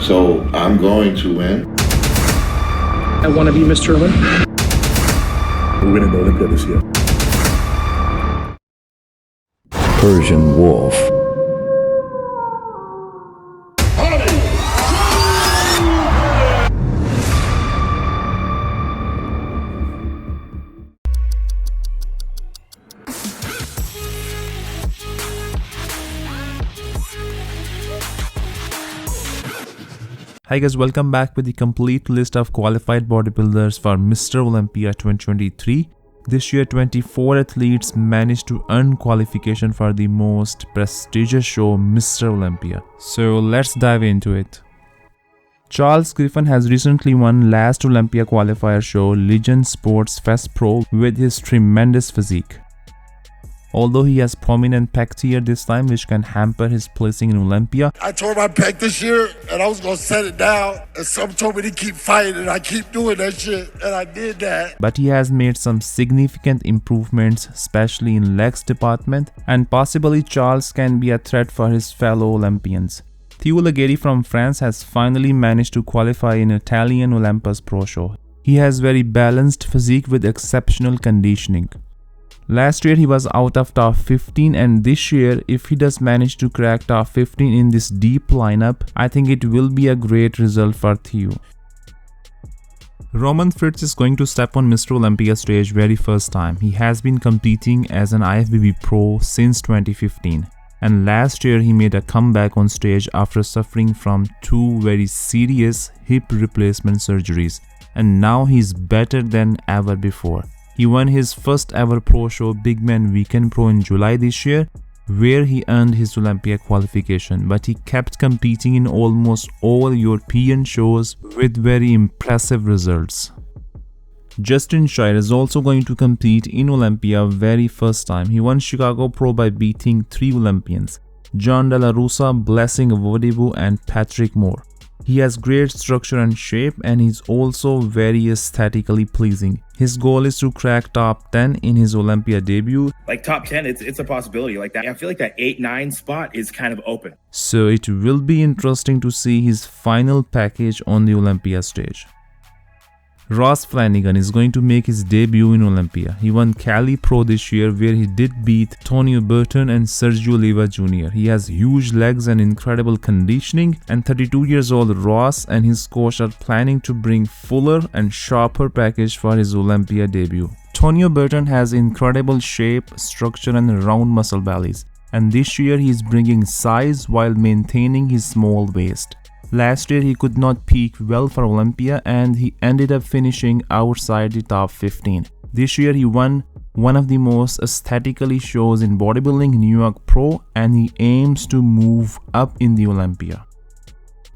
So I'm going to win. I want to be Mr. Olympia. We're winning the Olympia this year. Persian Wolf. Hi guys, welcome back with the complete list of qualified bodybuilders for Mr. Olympia 2023. This year 24 athletes managed to earn qualification for the most prestigious show, Mr. Olympia. So let's dive into it. Charles Griffin has recently won last Olympia qualifier show Legend Sports Fest Pro with his tremendous physique. Although he has prominent pec tear this time, which can hamper his placing in Olympia. I tore my pec this year and I was going to set it down, and some told me to keep fighting, and I keep doing that shit, and I did that. But he has made some significant improvements, especially in legs department, and possibly Charles can be a threat for his fellow Olympians. Theo Lagheri from France has finally managed to qualify in Italian Olympus Pro Show. He has very balanced physique with exceptional conditioning. Last year he was out of top 15, and this year if he does manage to crack top 15 in this deep lineup, I think it will be a great result for Theo. Roman Fritz is going to step on Mr. Olympia stage very first time. He has been competing as an IFBB pro since 2015. And last year he made a comeback on stage after suffering from 2 very serious hip replacement surgeries. And now he's better than ever before. He won his first ever pro show Big Man Weekend Pro in July this year, where he earned his Olympia qualification, but he kept competing in almost all European shows with very impressive results. Justin Shire is also going to compete in Olympia very first time. He won Chicago Pro by beating 3 Olympians, John De La Russa, Blessing Vodebo and Patrick Moore. He has great structure and shape, and he's also very aesthetically pleasing. His goal is to crack top 10 in his Olympia debut. Like top 10, it's a possibility. Like that, I feel like that 8-9 spot is kind of open. So it will be interesting to see his final package on the Olympia stage. Ross Flanagan is going to make his debut in Olympia. He won Cali Pro this year, where he did beat Tonio Burton and Sergio Oliva Jr. He has huge legs and incredible conditioning, and 32 years old Ross and his coach are planning to bring fuller and sharper package for his Olympia debut. Tonio Burton has incredible shape, structure and round muscle bellies, and this year he is bringing size while maintaining his small waist. Last year he could not peak well for Olympia, and he ended up finishing outside the top 15. This year he won one of the most aesthetically shows in bodybuilding, New York Pro, and he aims to move up in the Olympia.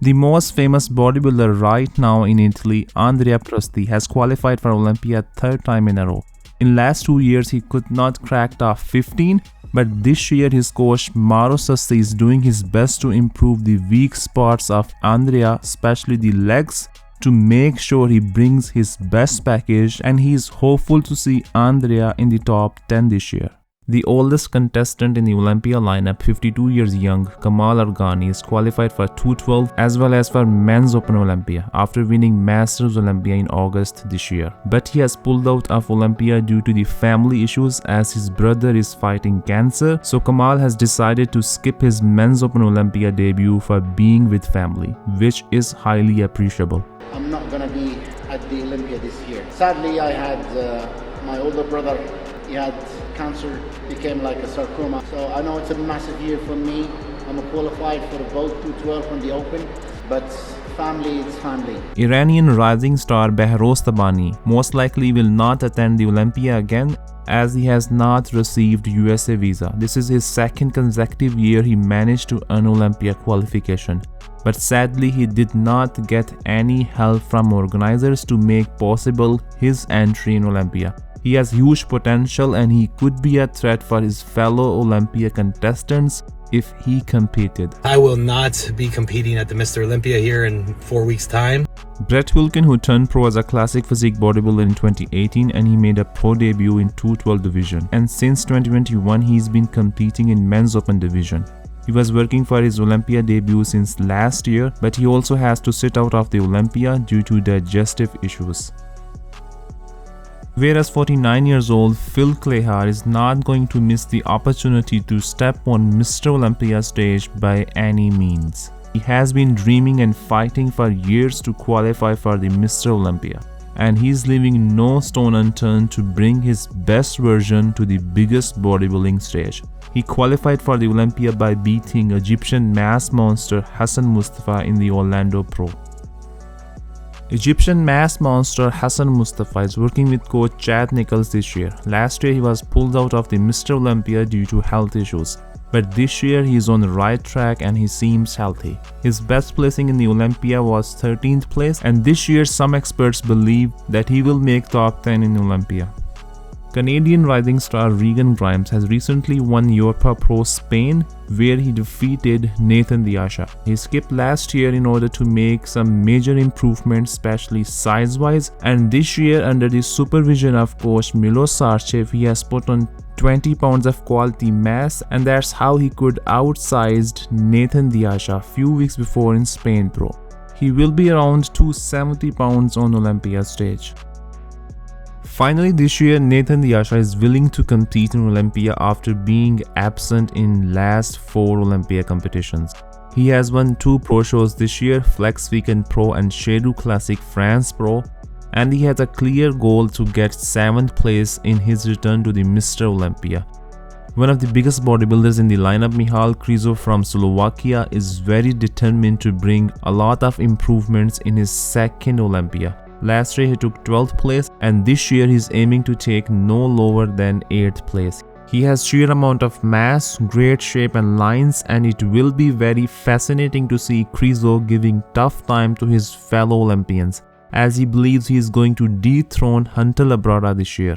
The most famous bodybuilder right now in Italy, Andrea Presti, has qualified for Olympia 3rd time in a row. In last 2 years he could not crack top 15, but this year his coach Mauro Sassi is doing his best to improve the weak spots of Andrea, especially the legs, to make sure he brings his best package, and he is hopeful to see Andrea in the top 10 this year. The oldest contestant in the Olympia lineup, 52 years young, Kamal Arghani, is qualified for 212 as well as for Men's Open Olympia after winning Masters Olympia in August this year. But he has pulled out of Olympia due to the family issues as his brother is fighting cancer, so Kamal has decided to skip his Men's Open Olympia debut for being with family, which is highly appreciable. I'm not gonna be at the Olympia this year. Sadly, I had my older brother, he had cancer, became like a sarcoma. So I know it's a massive year for me. I'm qualified for both 212 and the Open, but family is family. Iranian rising star Behrouz Tabani most likely will not attend the Olympia again, as he has not received USA visa. This is his 2nd consecutive year he managed to earn Olympia qualification. But sadly he did not get any help from organizers to make possible his entry in Olympia. He has huge potential and he could be a threat for his fellow Olympia contestants if he competed. I will not be competing at the Mr. Olympia here in 4 weeks' time. Brett Hulkin, who turned pro as a classic physique bodybuilder in 2018, and he made a pro debut in 212 division. And since 2021, he's been competing in men's open division. He was working for his Olympia debut since last year, but he also has to sit out of the Olympia due to digestive issues. Whereas 49 years old Phil Klehar is not going to miss the opportunity to step on Mr. Olympia stage by any means. He has been dreaming and fighting for years to qualify for the Mr. Olympia, and he's leaving no stone unturned to bring his best version to the biggest bodybuilding stage. He qualified for the Olympia by beating Egyptian mass monster Hassan Mustafa in the Orlando Pro. Egyptian mass monster Hassan Mustafa is working with coach Chad Nichols this year. Last year he was pulled out of the Mr. Olympia due to health issues, but this year he is on the right track and he seems healthy. His best placing in the Olympia was 13th place, and this year some experts believe that he will make top 10 in Olympia. Canadian rising star Regan Grimes has recently won Europa Pro Spain, where he defeated Nathan Diasha. He skipped last year in order to make some major improvements, especially size-wise, and this year under the supervision of coach Milo Sarchev, he has put on 20 pounds of quality mass, and that's how he could outsized Nathan Diasha a few weeks before in Spain Pro. He will be around 270 pounds on Olympia stage. Finally, this year Nathan Diasha is willing to compete in Olympia after being absent in last 4 Olympia competitions. He has won 2 pro shows this year, Flex Weekend Pro and Shedu Classic France Pro, and he has a clear goal to get 7th place in his return to the Mr. Olympia. One of the biggest bodybuilders in the lineup, Michal Krizo from Slovakia, is very determined to bring a lot of improvements in his 2nd Olympia. Last year he took 12th place, and this year he's aiming to take no lower than 8th place. He has sheer amount of mass, great shape and lines, and it will be very fascinating to see Krizo giving tough time to his fellow Olympians, as he believes he is going to dethrone Hunter Labrada this year.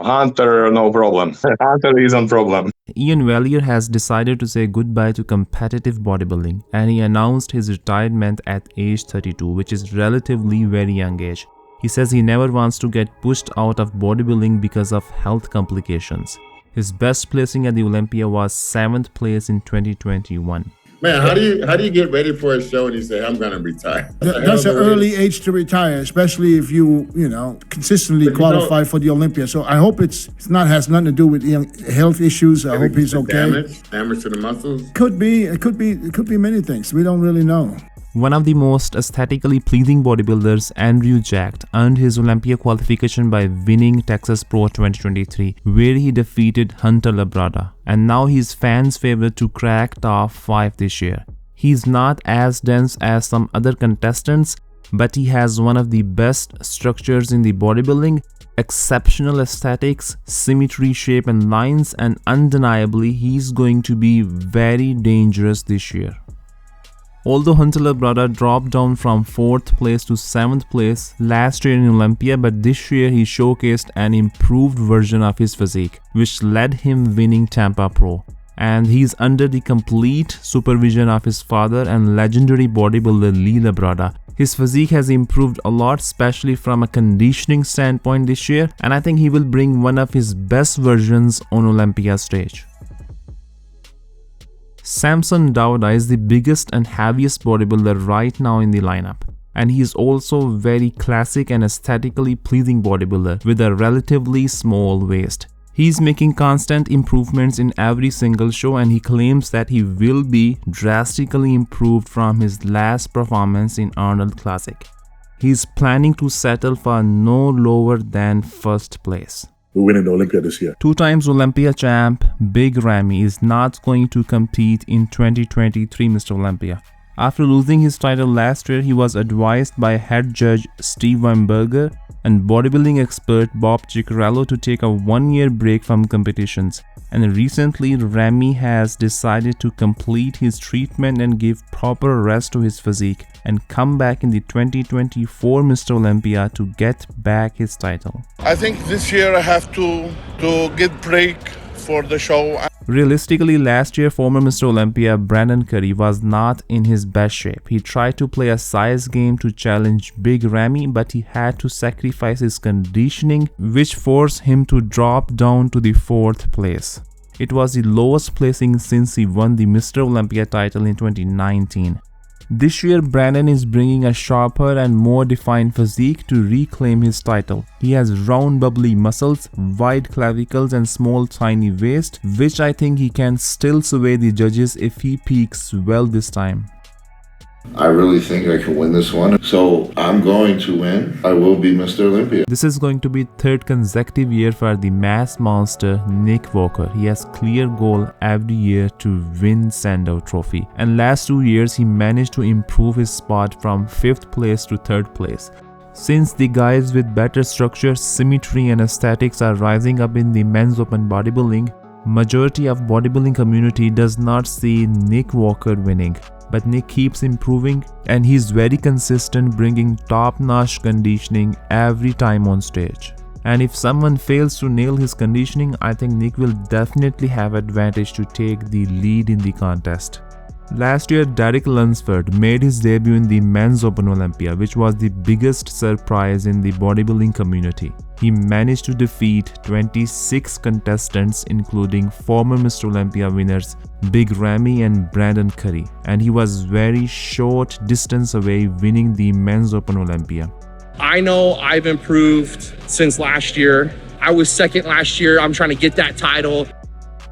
Hunter, no problem. Hunter isn't problem. Ian Valier has decided to say goodbye to competitive bodybuilding, and he announced his retirement at age 32, which is relatively very young age. He says he never wants to get pushed out of bodybuilding because of health complications. His best placing at the Olympia was 7th place in 2021. Man, how do you get ready for a show and you say, I'm going to retire? That's an early age to retire, especially if you consistently qualify for the Olympia. So I hope it's not has nothing to do with health issues. I hope he's okay. Damage to the muscles? Could be. It could be many things. We don't really know. One of the most aesthetically pleasing bodybuilders, Andrew Jack, earned his Olympia qualification by winning Texas Pro 2023, where he defeated Hunter Labrada, and now he's fans' favorite to crack top 5 this year. He's not as dense as some other contestants, but he has one of the best structures in the bodybuilding, exceptional aesthetics, symmetry, shape and lines, and undeniably he's going to be very dangerous this year. Although Hunter Labrada dropped down from 4th place to 7th place last year in Olympia, but this year he showcased an improved version of his physique, which led him winning Tampa Pro. And he's under the complete supervision of his father and legendary bodybuilder Lee Labrada. His physique has improved a lot, especially from a conditioning standpoint this year, and I think he will bring one of his best versions on Olympia stage. Samson Dauda is the biggest and heaviest bodybuilder right now in the lineup, and he is also very classic and aesthetically pleasing bodybuilder with a relatively small waist. He is making constant improvements in every single show, and he claims that he will be drastically improved from his last performance in Arnold Classic. He is planning to settle for no lower than 1st place. We're winning the Olympia this year. 2 times Olympia champ Big Ramy is not going to compete in 2023 Mr. Olympia. After losing his title last year, he was advised by head judge Steve Weinberger and bodybuilding expert Bob Ciccarello to take a 1-year break from competitions. And recently, Ramy has decided to complete his treatment and give proper rest to his physique and come back in the 2024 Mr. Olympia to get back his title. I think this year I have to get break for the show. Realistically, last year former Mr. Olympia Brandon Curry was not in his best shape. He tried to play a size game to challenge Big Ramy, but he had to sacrifice his conditioning, which forced him to drop down to the 4th place. It was the lowest placing since he won the Mr. Olympia title in 2019. This year, Brandon is bringing a sharper and more defined physique to reclaim his title. He has round bubbly muscles, wide clavicles and small tiny waist, which I think he can still sway the judges if he peaks well this time. I really think I can win this one, so I'm going to win. I will be Mr. Olympia. This is going to be third consecutive year for the mass monster Nick Walker. He has clear goal every year to win Sandow Trophy, and last 2 years he managed to improve his spot from 5th place to 3rd place. Since the guys with better structure, symmetry and aesthetics are rising up in the men's open bodybuilding, majority of bodybuilding community does not see Nick Walker winning. But Nick keeps improving and he's very consistent, bringing top-notch conditioning every time on stage. And if someone fails to nail his conditioning, I think Nick will definitely have advantage to take the lead in the contest. Last year, Derek Lunsford made his debut in the Men's Open Olympia, which was the biggest surprise in the bodybuilding community. He managed to defeat 26 contestants, including former Mr. Olympia winners Big Ramy and Brandon Curry, and he was very short distance away winning the Men's Open Olympia. I know I've improved since last year. I was second last year. I'm trying to get that title.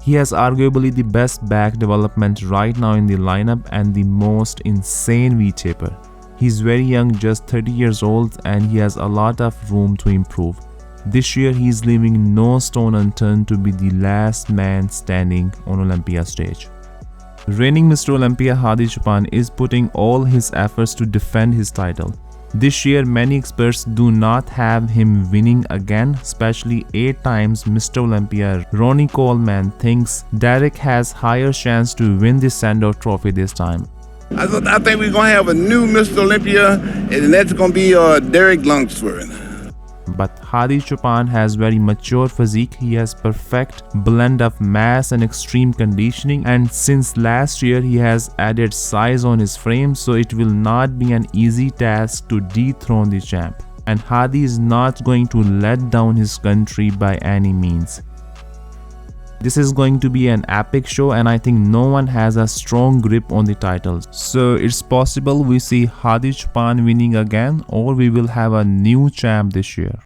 He has arguably the best back development right now in the lineup and the most insane V-taper. He's very young, just 30 years old, and he has a lot of room to improve. This year he's leaving no stone unturned to be the last man standing on Olympia stage. Reigning Mr. Olympia Hadi Choopan is putting all his efforts to defend his title. This year, many experts do not have him winning again, especially 8 times Mr. Olympia Ronnie Coleman thinks Derek has higher chance to win the Sandow Trophy this time. I think we're going to have a new Mr. Olympia, and that's going to be Derek Lunsford. But Hadi Choopan has very mature physique. He has perfect blend of mass and extreme conditioning, and since last year he has added size on his frame, so it will not be an easy task to dethrone the champ. And Hadi is not going to let down his country by any means. This is going to be an epic show, and I think no one has a strong grip on the titles. So it's possible we see Hadi Choopan winning again, or we will have a new champ this year.